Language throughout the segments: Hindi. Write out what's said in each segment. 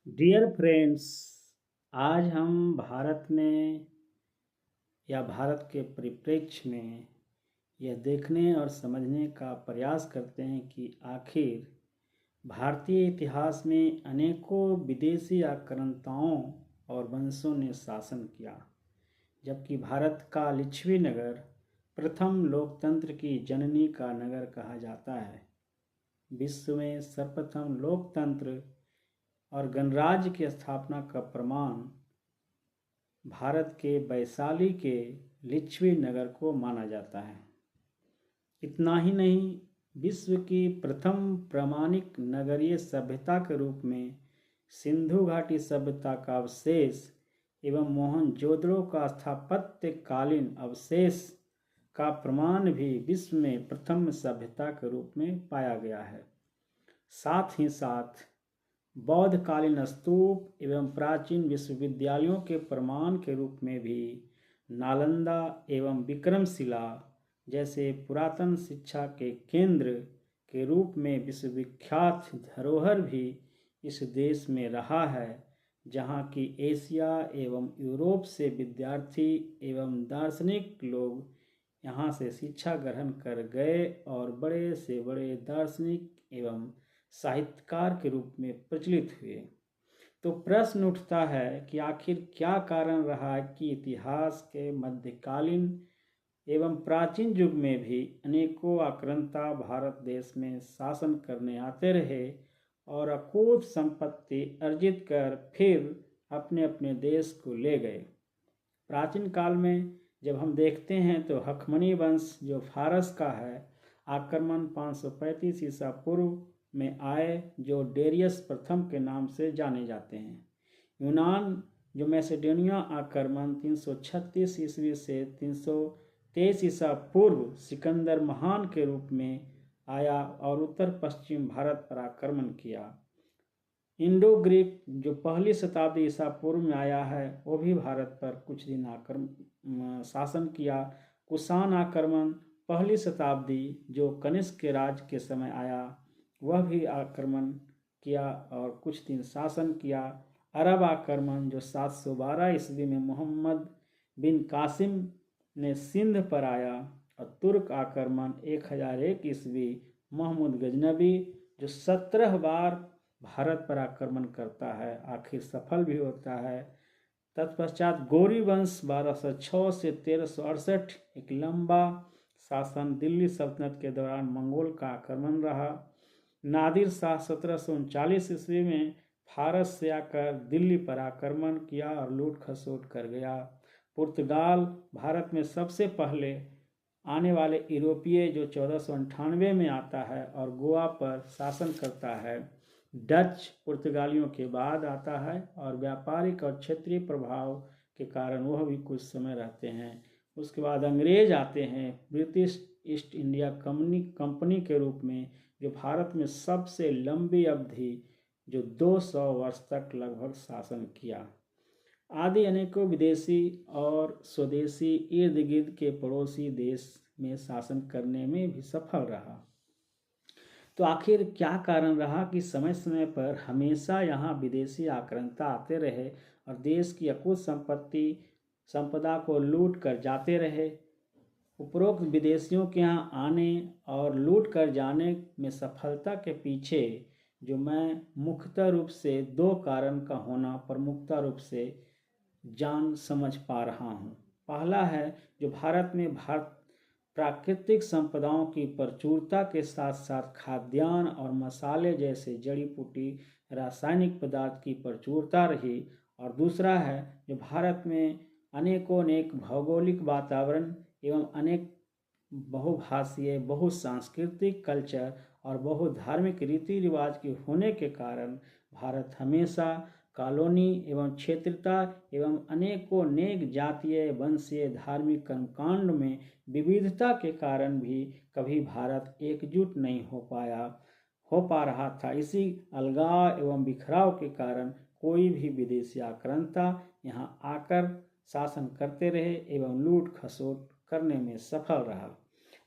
डियर फ्रेंड्स, आज हम भारत में या भारत के परिप्रेक्ष्य में यह देखने और समझने का प्रयास करते हैं कि आखिर भारतीय इतिहास में अनेकों विदेशी आक्रांताओं और वंशों ने शासन किया, जबकि भारत का लिच्छवी नगर प्रथम लोकतंत्र की जननी का नगर कहा जाता है। विश्व में सर्वप्रथम लोकतंत्र और गणराज्य की स्थापना का प्रमाण भारत के वैशाली के लिच्छवी नगर को माना जाता है। इतना ही नहीं, विश्व की प्रथम प्रामाणिक नगरीय सभ्यता के रूप में सिंधु घाटी सभ्यता का अवशेष एवं मोहनजोदड़ो का स्थापत्यकालीन अवशेष का प्रमाण भी विश्व में प्रथम सभ्यता के रूप में पाया गया है। साथ ही साथ बौद्धकालीन स्तूप एवं प्राचीन विश्वविद्यालयों के प्रमाण के रूप में भी नालंदा एवं विक्रमशिला जैसे पुरातन शिक्षा के केंद्र के रूप में विश्वविख्यात धरोहर भी इस देश में रहा है, जहाँ की एशिया एवं यूरोप से विद्यार्थी एवं दार्शनिक लोग यहाँ से शिक्षा ग्रहण कर गए और बड़े से बड़े दार्शनिक एवं साहित्यकार के रूप में प्रचलित हुए। तो प्रश्न उठता है कि आखिर क्या कारण रहा कि इतिहास के मध्यकालीन एवं प्राचीन युग में भी अनेकों आक्रांता भारत देश में शासन करने आते रहे और अकूत संपत्ति अर्जित कर फिर अपने अपने देश को ले गए। प्राचीन काल में जब हम देखते हैं तो हखमनी वंश जो फारस का है, आक्रमण 535 ईसा पूर्व में आए, जो डेरियस प्रथम के नाम से जाने जाते हैं। यूनान जो मैसेडोनिया आक्रमण 336 ईस्वी से 323 ईसा पूर्व सिकंदर महान के रूप में आया और उत्तर पश्चिम भारत पर आक्रमण किया। इंडो ग्रीक जो पहली शताब्दी ईसा पूर्व में आया है, वो भी भारत पर कुछ दिन शासन किया। कुषाण आक्रमण पहली शताब्दी जो कनिष्क के राज के समय आया, वह भी आक्रमण किया और कुछ दिन शासन किया। अरब आक्रमण जो 712 ईस्वी में मोहम्मद बिन कासिम ने सिंध पर आया, और तुर्क आक्रमण 1001 ईस्वी महमूद गजनबी जो 17 बार भारत पर आक्रमण करता है, आखिर सफल भी होता है। तत्पश्चात गौरी वंश 1206 से 1368 एक लंबा शासन दिल्ली सल्तनत के दौरान मंगोल का आक्रमण रहा। नादिर शाह 1739 ईस्वी में फारस से आकर दिल्ली पर आक्रमण किया और लूट खसोट कर गया। पुर्तगाल भारत में सबसे पहले आने वाले यूरोपीय जो 1498 में आता है और गोवा पर शासन करता है। डच पुर्तगालियों के बाद आता है और व्यापारिक और क्षेत्रीय प्रभाव के कारण वह भी कुछ समय रहते हैं। उसके बाद अंग्रेज आते हैं, ब्रिटिश ईस्ट इंडिया कंपनी के रूप में, जो भारत में सबसे लंबी अवधि जो 200 वर्ष तक लगभग शासन किया। आदि अनेकों विदेशी और स्वदेशी इर्द गिर्द के पड़ोसी देश में शासन करने में भी सफल रहा। तो आखिर क्या कारण रहा कि समय समय पर हमेशा यहाँ विदेशी आक्रांता आते रहे और देश की अकुत संपदा को लूट कर जाते रहे। उपरोक्त विदेशियों के यहाँ आने और लूट कर जाने में सफलता के पीछे जो मैं मुख्यतः रूप से दो कारण का होना प्रमुखता रूप से जान समझ पा रहा हूँ। पहला है जो भारत में प्राकृतिक संपदाओं की प्रचुरता के साथ साथ खाद्यान्न और मसाले जैसे जड़ी बूटी रासायनिक पदार्थ की प्रचुरता रही, और दूसरा है जो भारत में अनेक भौगोलिक वातावरण एवं अनेक बहुभाषीय बहुसांस्कृतिक कल्चर और बहुधार्मिक रीति रिवाज के होने के कारण भारत हमेशा कॉलोनी एवं क्षेत्रता एवं अनेक जातीय वंशीय धार्मिक कर्मकांड में विविधता के कारण भी कभी भारत एकजुट नहीं हो पा रहा था। इसी अलगाव एवं बिखराव के कारण कोई भी विदेशी आक्रांता यहाँ आकर शासन करते रहे एवं लूट खसोट करने में सफल रहा।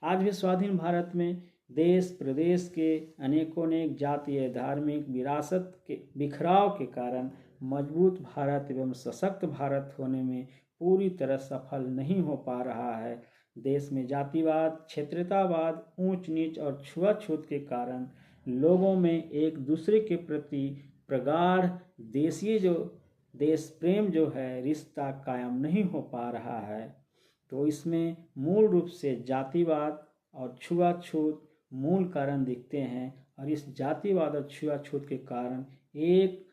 आज भी स्वाधीन भारत में देश प्रदेश के अनेकोनेक जातीय धार्मिक विरासत के बिखराव के कारण मजबूत भारत एवं सशक्त भारत होने में पूरी तरह सफल नहीं हो पा रहा है। देश में जातिवाद, क्षेत्रतावाद, ऊंच नीच और छुआछूत के कारण लोगों में एक दूसरे के प्रति प्रगाढ़ देश प्रेम जो है रिश्ता कायम नहीं हो पा रहा है। तो इसमें मूल रूप से जातिवाद और छुआछूत मूल कारण दिखते हैं, और इस जातिवाद और छुआछूत के कारण एक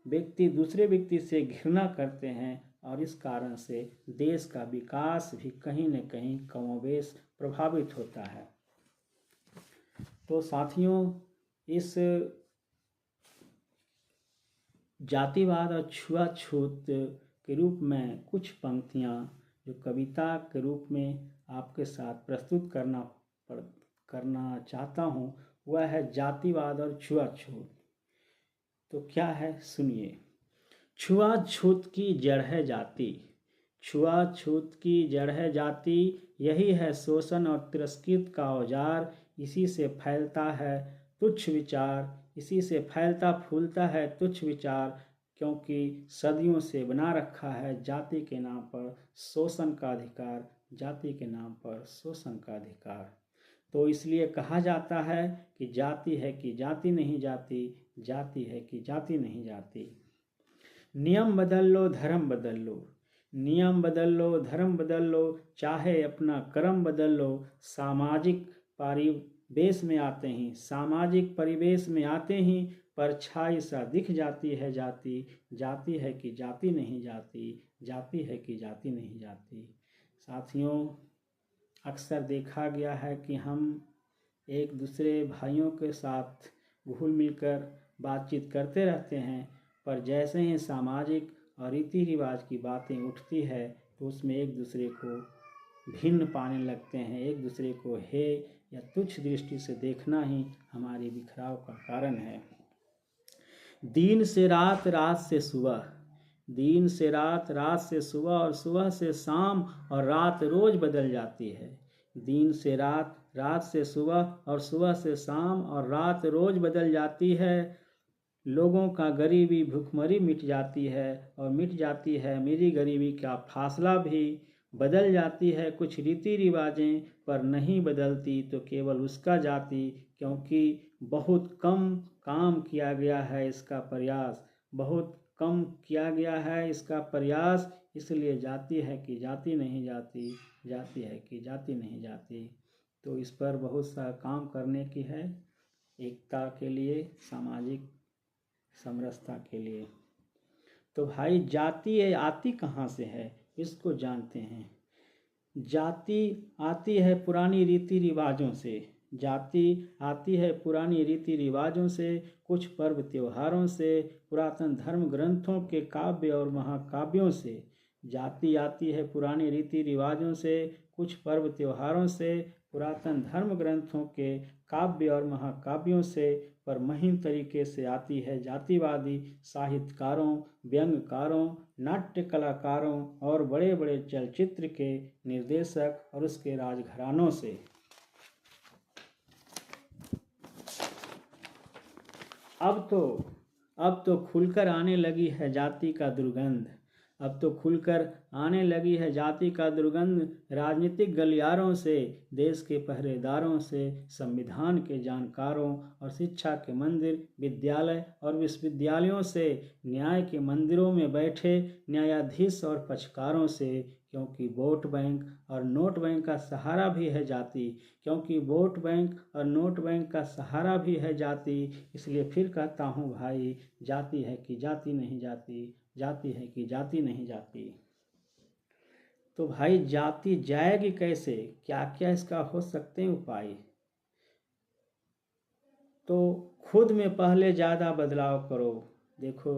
व्यक्ति दूसरे व्यक्ति से घृणा करते हैं, और इस कारण से देश का विकास भी कहीं न कहीं कमोबेश प्रभावित होता है। तो साथियों, इस जातिवाद और छुआछूत के रूप में कुछ पंक्तियाँ जो कविता के रूप में आपके साथ प्रस्तुत करना चाहता हूँ, वह है जातिवाद और छुआछूत। तो क्या है, सुनिए। छुआछूत की जड़ है जाति, छुआछूत की जड़ है जाति, यही है शोषण और तिरस्कृत का औजार, इसी से फैलता है तुच्छ विचार, इसी से फैलता फूलता है तुच्छ विचार, क्योंकि सदियों से बना रखा है जाति के नाम पर शोषण का अधिकार, जाति के नाम पर शोषण का अधिकार। तो इसलिए कहा जाता है कि जाति है कि जाति नहीं जाती, जाति है कि जाति नहीं जाती। नियम बदल लो धर्म बदल लो, नियम बदल लो धर्म बदल लो, चाहे अपना कर्म बदल लो, सामाजिक परिवेश में आते ही, सामाजिक परिवेश में आते ही परछाई सा दिख जाती है जाति, जाति है कि जाति नहीं जाती, जाति है कि जाति नहीं जाती। साथियों, अक्सर देखा गया है कि हम एक दूसरे भाइयों के साथ घुल मिलकर बातचीत करते रहते हैं, पर जैसे ही सामाजिक और रीति रिवाज की बातें उठती है तो उसमें एक दूसरे को भिन्न पाने लगते हैं, एक दूसरे को हे या तुच्छ दृष्टि से देखना ही हमारे बिखराव का कारण है। दिन से रात, रात से सुबह, दिन से रात, रात से सुबह, और सुबह से शाम, और रात रोज बदल जाती है। दिन से रात, रात से सुबह, और सुबह से शाम, और रात रोज बदल जाती है। लोगों का गरीबी भुखमरी मिट जाती है, और मिट जाती है मेरी गरीबी का फासला भी, बदल जाती है कुछ रीति रिवाजें, पर नहीं बदलती तो केवल उसका जाति, क्योंकि बहुत कम काम किया गया है इसका प्रयास, बहुत कम किया गया है इसका प्रयास, इसलिए जाति है कि जाति नहीं जाती, जाति है कि जाति नहीं जाती। तो इस पर बहुत सा काम करने की है, एकता के लिए, सामाजिक समरसता के लिए। तो भाई, जाति आती कहाँ से है, इसको जानते हैं। जाति आती है पुरानी रीति रिवाजों से, जाति आती है पुरानी रीति रिवाजों से, कुछ पर्व त्योहारों से, पुरातन धर्म ग्रंथों के काव्य और महाकाव्यों से। जाति आती है पुरानी रीति रिवाजों से, कुछ पर्व त्योहारों से, पुरातन धर्म ग्रंथों के काव्य और महाकाव्यों से, पर महीन तरीके से आती है जातिवादी साहित्यकारों, व्यंग्यकारों, नाट्य कलाकारों और बड़े बड़े चलचित्र के निर्देशक और उसके राजघरानों से। अब तो खुलकर आने लगी है जाति का दुर्गंध, अब तो खुलकर आने लगी है जाति का दुर्गंध, राजनीतिक गलियारों से, देश के पहरेदारों से, संविधान के जानकारों और शिक्षा के मंदिर, विद्यालय और विश्वविद्यालयों से, न्याय के मंदिरों में बैठे न्यायाधीश और पक्षकारों से, क्योंकि वोट बैंक और नोट बैंक का सहारा भी है जाति, क्योंकि वोट बैंक और नोट बैंक का सहारा भी है जाति। इसलिए फिर कहता हूँ भाई, जाति है कि जाति नहीं जाती, जाति है कि जाति नहीं जाती। तो भाई, जाति जाएगी कैसे, क्या क्या इसका हो सकते हैं उपाय। तो खुद में पहले ज़्यादा बदलाव करो। देखो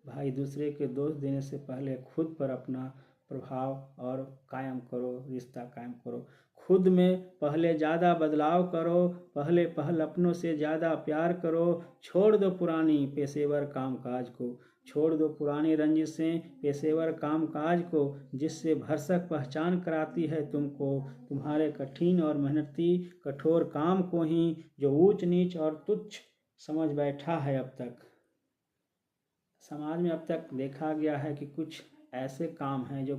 भाई, दूसरे के दोष देने से पहले खुद पर अपना प्रभाव और कायम करो, रिश्ता कायम करो। खुद में पहले ज़्यादा बदलाव करो, पहल अपनों से ज़्यादा प्यार करो। छोड़ दो पुरानी पेशेवर कामकाज को, छोड़ दो पुरानी रंजिशें पेशेवर कामकाज को, जिससे भरसक पहचान कराती है तुमको तुम्हारे कठिन और मेहनती कठोर काम को ही, जो ऊंच नीच और तुच्छ समझ बैठा है अब तक। समाज में अब तक देखा गया है कि कुछ ऐसे काम हैं जो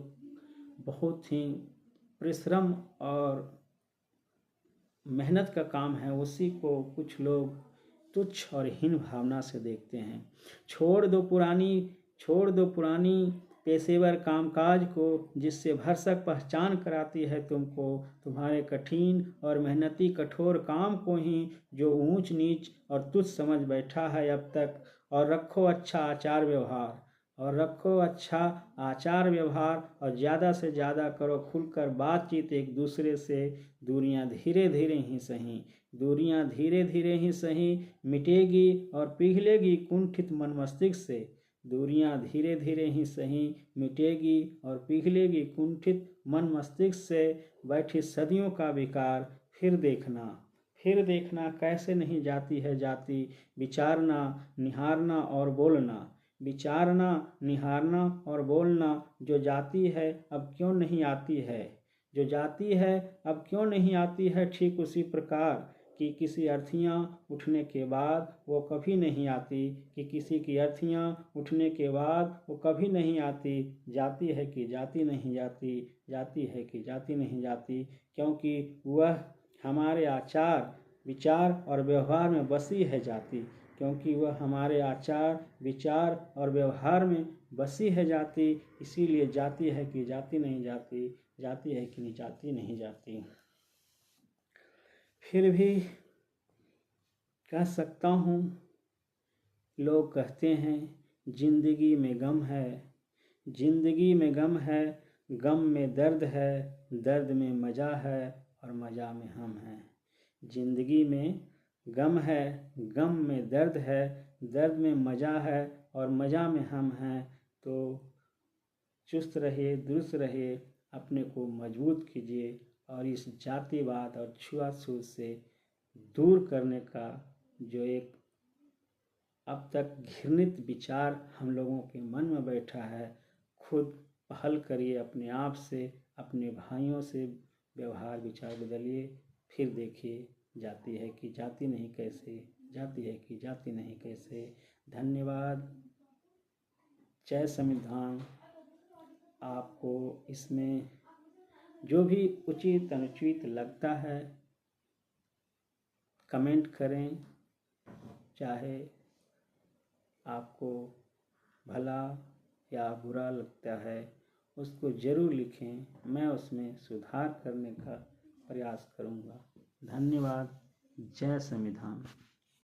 बहुत ही परिश्रम और मेहनत का काम है, उसी को कुछ लोग तुच्छ और हीन भावना से देखते हैं। छोड़ दो पुरानी पेशेवर कामकाज को, जिससे भरसक पहचान कराती है तुमको तुम्हारे कठिन और मेहनती कठोर काम को ही, जो ऊंच नीच और तुच्छ समझ बैठा है अब तक। और रखो अच्छा आचार व्यवहार और ज़्यादा से ज़्यादा करो खुलकर बातचीत एक दूसरे से। दूरियां धीरे धीरे ही सही मिटेगी और पिघलेगी कुंठित मन मस्तिष्क से। दूरियां धीरे धीरे ही सही मिटेगी और पिघलेगी कुंठित मन मस्तिष्क से। बैठी सदियों का विकार फिर देखना कैसे नहीं जाती है जाती। विचारना निहारना और बोलना, जो जाती है अब क्यों नहीं आती है, ठीक उसी प्रकार कि किसी अर्थियाँ उठने के बाद वो कभी नहीं आती, जाती है कि जाती नहीं जाती, क्योंकि वह हमारे आचार विचार और व्यवहार में बसी है जाती। इसीलिए जाती है कि जाती नहीं जाती। फिर भी कह सकता हूँ, लोग कहते हैं जिंदगी में गम है, गम में दर्द है, दर्द में मज़ा है और मज़ा में हम हैं। जिंदगी में गम है, गम में दर्द है, दर्द में मज़ा है और मज़ा में हम हैं। तो चुस्त रहिए, दुरुस्त रहिए, अपने को मजबूत कीजिए और इस जातिवाद और छुआछूत से दूर करने का जो एक अब तक घृणित विचार हम लोगों के मन में बैठा है, खुद पहल करिए, अपने आप से, अपने भाइयों से व्यवहार विचार बदलिए। फिर देखिए जाती है कि जाती नहीं कैसे। धन्यवाद। जय संविधान। आपको इसमें जो भी उचित अनुचित लगता है कमेंट करें, चाहे आपको भला या बुरा लगता है उसको ज़रूर लिखें, मैं उसमें सुधार करने का प्रयास करूँगा। धन्यवाद। जय संविधान।